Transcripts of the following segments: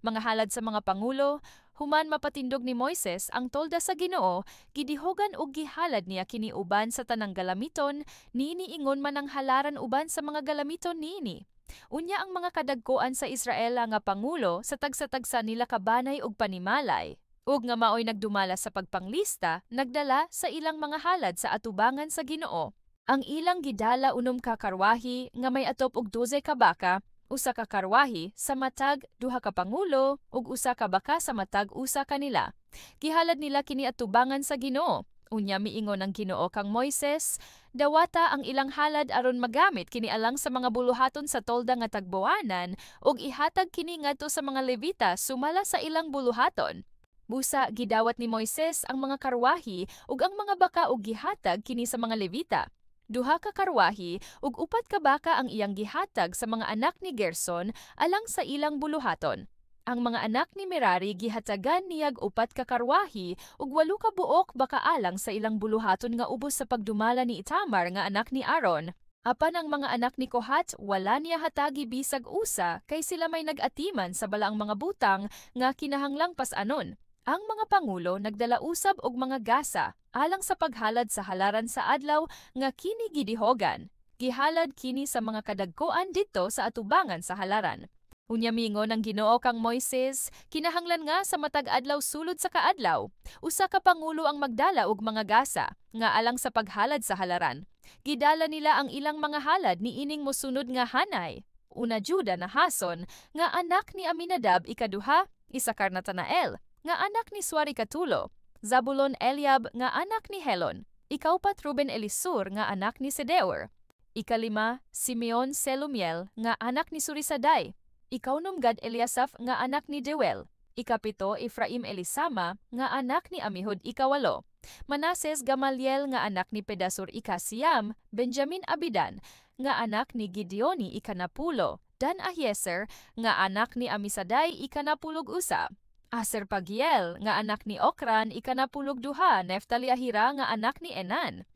Mga halad sa mga pangulo, human mapatindog ni Moises ang tolda sa Ginoo, gidihogan og gihalad niya kini uban sa tanang galamiton, niini ingon man ang halaran uban sa mga galamiton niini. Unya ang mga kadagkoan sa Israel nga pangulo sa tagsa-tagsa nila kabanay og panimalay. Ug nga maoy nagdumala sa pagpanglista, nagdala sa ilang mga halad sa atubangan sa Ginoo. Ang ilang gidala unom ka karwahi nga may atop og 12 ka baka, usa ka karwahi sa matag duha ka pangulo ug usa ka baka sa matag usa kanila. Gihalad nila kini atubangan sa Ginoo. Unya miingon ang Ginoo kang Moises, dawata ang ilang halad aron magamit kini alang sa mga buluhaton sa tolda nga tagbuanan ug ihatag kini ngadto sa mga Levita sumala sa ilang buluhaton. Busa gidawat ni Moises ang mga karwahi ug ang mga baka ug gihatag kini sa mga Levita. Duha ka karwahi ug 4 ka baka ang iyang gihatag sa mga anak ni Gerson alang sa ilang buluhaton. Ang mga anak ni Merari gihatagan niyag 4 ka karwahi ug 8 ka buok baka alang sa ilang buluhaton nga ubos sa pagdumala ni Itamar nga anak ni Aaron. Apan ang mga anak ni Kohat wala niya hatagi bisag usa kay sila may nag-atiman sa balaang mga butang nga kinahanglang pas-anon. Ang mga pangulo nagdala usab og mga gasa alang sa paghalad sa halaran sa adlaw nga kini gidihogan. Gihalad kini sa mga kadagkoan didto sa atubangan sa halaran. Unya mingon ang Ginoo kang Moises, kinahanglan nga sa matag adlaw sulod sa kaadlaw, usa ka pangulo ang magdala og mga gasa nga alang sa paghalad sa halaran. Gidala nila ang ilang mga halad ni ining mosunod nga hanay. Una Juda na Hason nga anak ni Aminadab ikaduha, Isakar Natanael nga anak ni Suari katulo, Zabulon Eliab nga anak ni Helon, ikaupat Ruben Elisur nga anak ni Sedeur, ikalima Simeon Selumiel nga anak ni Surisaday, ikaunom Gad Eliasaph nga anak ni Deuel, ikapito Efraim Elisama nga anak ni Amihud ikawalo, Manases Gamaliel nga anak ni Pedasur ikasiyam, Benjamin Abidan nga anak ni Gideoni ikanapulo, Dan Ahieser nga anak ni Amisaday ikanapulog usa, Aser Pagiel nga anak ni Okran ikanapulog duha, Neftali Ahira nga anak ni Enan.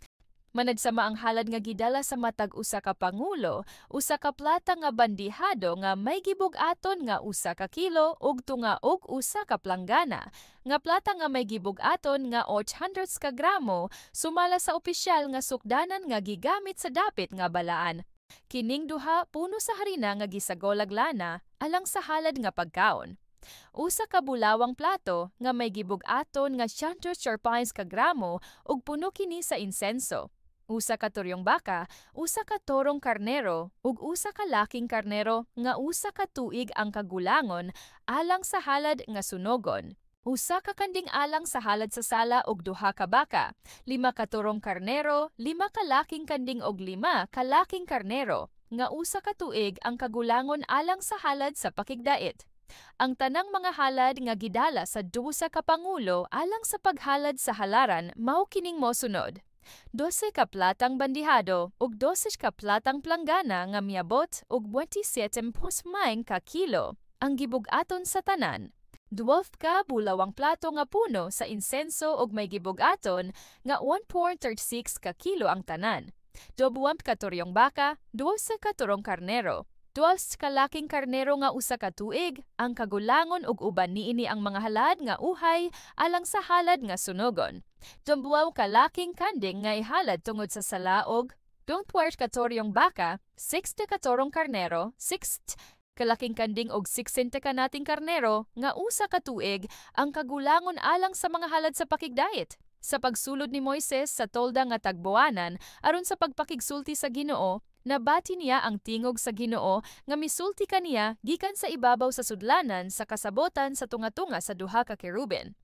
Manadsama ang halad nga gidala sa matag usa ka pangulo, usa ka plata nga bandihado nga may gibug-aton nga usa ka kilo ug tunga og usa ka planggana, nga plata nga may gibug-aton nga 800 ka gramo sumala sa opisyal nga sukdanan nga gigamit sa dapit nga balaan. Kining duha puno sa harina nga gisagolag lana alang sa halad nga pagkaon. Usa ka bulawang plato nga may gibug-aton nga 114 ka gramo ug puno kini sa insenso. Usa ka turyong baka, usa ka torong karnero ug usa ka laking karnero nga usa ka tuig ang kagulangon alang sa halad nga sunogon. Usa ka kanding alang sa halad sa sala ug duha ka baka, 5 ka turong karnero, 5 ka laking kanding ug 5 ka laking karnero nga usa ka tuig ang kagulangon alang sa halad sa pakigdait. Ang tanang mga halad nga gidala sa 12 ka pangulo alang sa paghalad sa halaran mao kining mosunod. 12 ka platang bandihado ug 12 ka platang planggana nga miabot og 27.9 ka kilo ang gibug-aton sa tanan. 12 ka bulawang plato nga puno sa insenso ug may gibug-aton nga 1.36 ka kilo ang tanan. 12 ka turyong baka, 12 ka turong karnero. 12 ka laking karnero nga usa ka tuig, ang kagulangon ug uban niini ang mga halad nga uhay alang sa halad nga sunogon. 12 ka laking kanding nga ihalad tungod sa salaog, 12 ka turyong baka, 60 ka turong karnero, 6 kalaking kanding og 60 ka nating karnero nga usa ka tuig ang kagulangon alang sa mga halad sa pakigdait. Sa pagsulod ni Moises sa tolda nga tagbuanan aron sa pagpakigsulti sa Ginoo, nabati niya ang tingog sa Ginoo nga misulti kaniya gikan sa ibabaw sa sudlanan sa kasabotan sa tunga-tunga sa duha ka keruben.